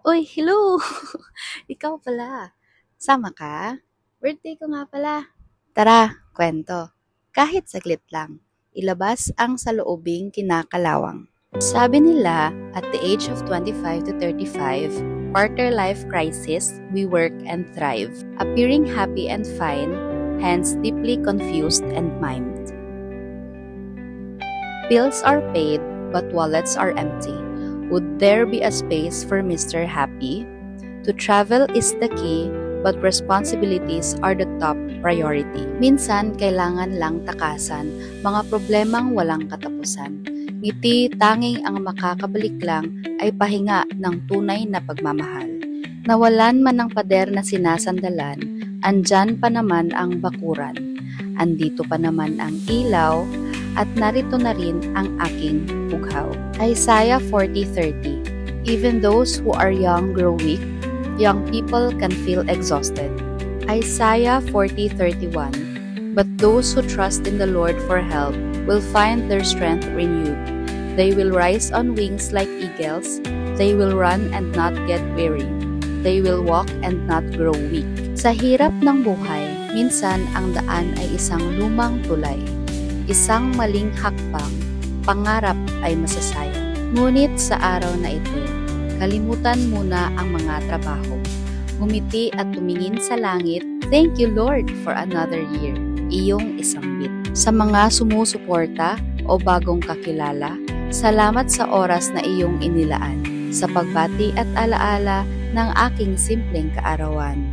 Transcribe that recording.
Uy, hello! Ikaw pala. Sama ka? Birthday ko nga pala. Tara, kwento. Kahit saglit lang. Ilabas ang saloobing kinakalawang. Sabi nila, at the age of 25 to 35, quarter life crisis, we work and thrive, appearing happy and fine, hence deeply confused and mimed. Bills are paid, but wallets are empty. Would there be a space for Mr. Happy? To travel is the key, but responsibilities are the top priority. Minsan, kailangan lang takasan, mga problemang walang katapusan. Ngiti tanging ang makakabalik lang ay pahinga ng tunay na pagmamahal. Nawalan man ng pader na sinasandalan, andyan pa naman ang bakuran. Andito pa naman ang ilaw, at narito na rin ang aking bughaw. Isaiah 40:30. Even those who are young grow weak, young people can feel exhausted. Isaiah 40:31. But those who trust in the Lord for help will find their strength renewed. They will rise on wings like eagles. They will run and not get weary. They will walk and not grow weak. Sa hirap ng buhay, minsan ang daan ay isang lumang tulay. Isang maling hakbang, pangarap ay masasayang. Ngunit sa araw na ito, kalimutan muna ang mga trabaho. Ngumiti at tumingin sa langit, thank you Lord for another year. Iyong isambit. Sa mga sumusuporta o bagong kakilala, salamat sa oras na iyong inilaan, sa pagbati at alaala ng aking simpleng kaarawan.